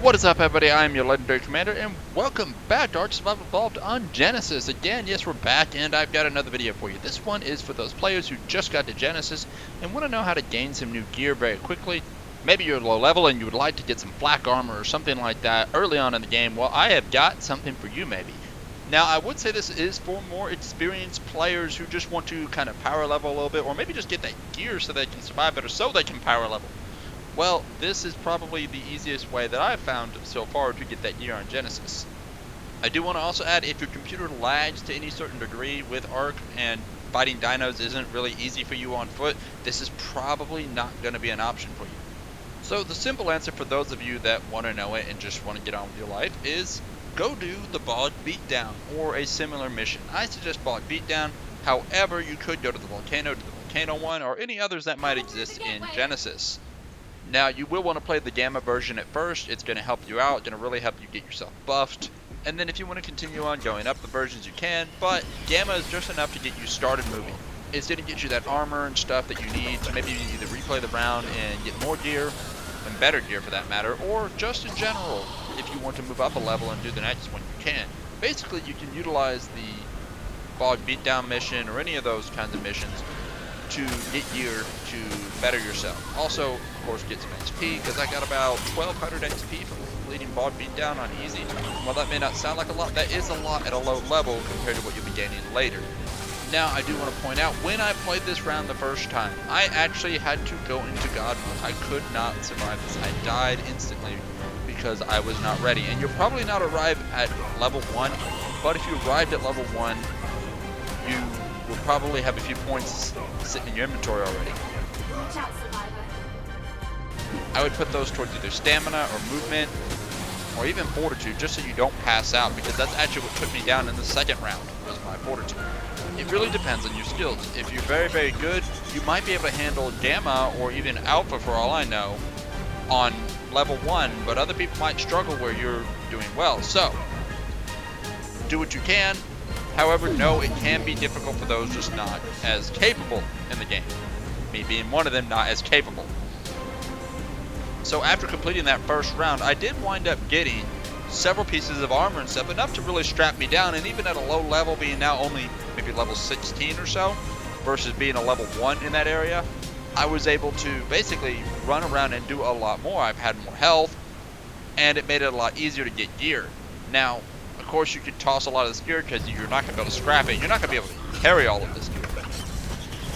What is up, everybody? I am your Legendary Commander, and welcome back to Ark Survival Evolved on Genesis. Again, yes, we're back, and I've got another video for you. This one is for those players who just got to Genesis and want to know how to gain some new gear very quickly. Maybe you're low level and you would like to get some flak armor or something like that early on in the game. Well, I have got something for you, maybe. Now, I would say this is for more experienced players who just want to kind of power level a little bit, or maybe just get that gear so they can survive better, so they can power level. Well, this is probably the easiest way that I've found so far to get that gear on Genesis. I do want to also add, if your computer lags to any certain degree with Ark and fighting dinos isn't really easy for you on foot, this is probably not going to be an option for you. So the simple answer for those of you that want to know it and just want to get on with your life is go do the Bog Beatdown or a similar mission. I suggest Bog Beatdown. However, you could go to the volcano one, or any others that might exist in Genesis. Now, you will want to play the Gamma version at first. It's going to help you out, going to really help you get yourself buffed. And then if you want to continue on going up the versions, you can, but Gamma is just enough to get you started moving. It's going to get you that armor and stuff that you need to maybe either replay the round and get more gear, and better gear for that matter, or just in general, if you want to move up a level and do the next one, you can. Basically, you can utilize the Bog Beatdown mission or any of those kinds of missions to get gear to better yourself. Also, of course, get some XP, because I got about 1200 XP from completing Bog Beatdown on easy. While that may not sound like a lot, that is a lot at a low level compared to what you'll be gaining later. Now, I do want to point out, when I played this round the first time, I actually had to go into God mode. I could not survive this. I died instantly because I was not ready. And you'll probably not arrive at level 1, but if you arrived at level 1, you will probably have a few points sitting in your inventory already. I would put those towards either stamina or movement, or even fortitude, just so you don't pass out, because that's actually what took me down in the second round, was my fortitude. It really depends on your skills. If you're very, very good, you might be able to handle Gamma or even Alpha, for all I know, on level 1, but other people might struggle where you're doing well. So, do what you can. However, no, it can be difficult for those just not as capable in the game. Me being one of them, not as capable. So after completing that first round, I did wind up getting several pieces of armor and stuff, enough to really strap me down, and even at a low level, being now only maybe level 16 or so, versus being a level 1 in that area, I was able to basically run around and do a lot more. I've had more health, and it made it a lot easier to get gear. Now, of course, you could toss a lot of this gear because you're not going to be able to scrap it. You're not going to be able to carry all of this gear.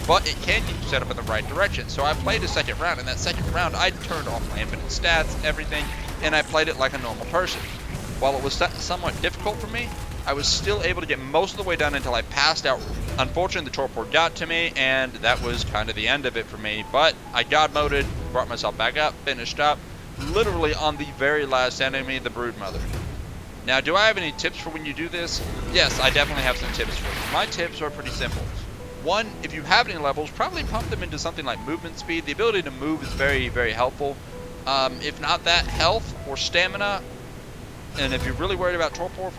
But it can get you set up in the right direction. So I played a second round. In that second round, I turned off my infinite stats, everything, and I played it like a normal person. While it was somewhat difficult for me, I was still able to get most of the way done until I passed out. Unfortunately, the torpor got to me, and that was kind of the end of it for me. But I god moded, brought myself back up, finished up, literally on the very last enemy, the Broodmother. Now, do I have any tips for when you do this? Yes, I definitely have some tips for you. My tips are pretty simple. One, if you have any levels, probably pump them into something like movement speed. The ability to move is very, very helpful. If not that, health or stamina. And if you're really worried about torpor,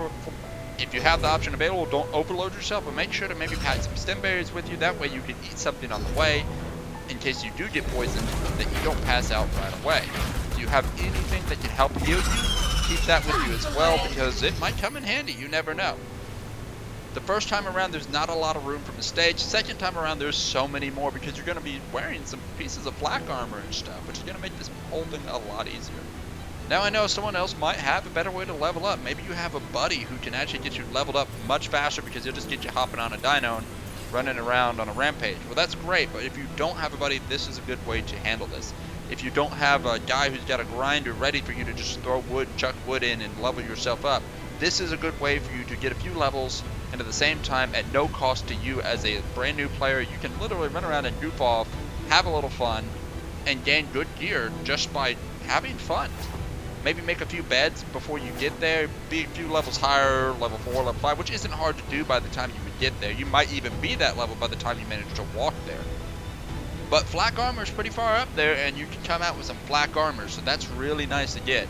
if you have the option available, don't overload yourself, but make sure to maybe pack some stem berries with you. That way you can eat something on the way in case you do get poisoned, that you don't pass out right away. Do you have anything that can help heal you? Keep that with you as well, because it might come in handy. You never know. The first time around, there's not a lot of room for mistakes. Second time around, there's so many more, because you're going to be wearing some pieces of flak armor and stuff, which is going to make this whole thing a lot easier. Now, I know someone else might have a better way to level up. Maybe you have a buddy who can actually get you leveled up much faster, because he'll just get you hopping on a dino and running around on a rampage. Well, that's great, but if you don't have a buddy, this is a good way to handle this. If you don't have a guy who's got a grinder ready for you to just throw wood, chuck wood in, and level yourself up, this is a good way for you to get a few levels, and at the same time, at no cost to you as a brand new player, you can literally run around and goof off, have a little fun, and gain good gear just by having fun. Maybe make a few beds before you get there, be a few levels higher, level 4, level 5, which isn't hard to do by the time you would get there. You might even be that level by the time you manage to walk there. But flak armor is pretty far up there, and you can come out with some flak armor, so that's really nice to get.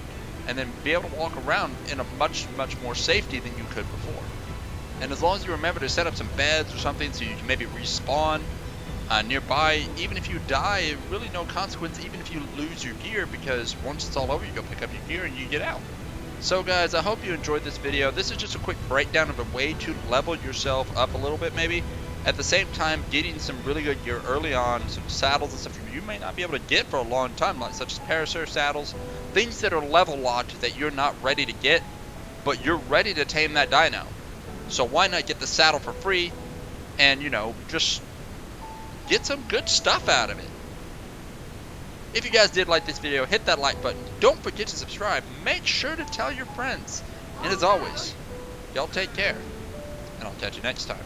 And then be able to walk around in a much, much more safety than you could before. And as long as you remember to set up some beds or something so you can maybe respawn, nearby. Even if you die, really no consequence, even if you lose your gear, because once it's all over, you go pick up your gear and you get out. So guys, I hope you enjoyed this video. This is just a quick breakdown of a way to level yourself up a little bit maybe. At the same time, getting some really good gear early on, some saddles and stuff you may not be able to get for a long time, like such as parasaur saddles, things that are level locked that you're not ready to get, but you're ready to tame that dino. So why not get the saddle for free and, you know, just get some good stuff out of it. If you guys did like this video, hit that like button. Don't forget to subscribe. Make sure to tell your friends. And as always, y'all take care. And I'll catch you next time.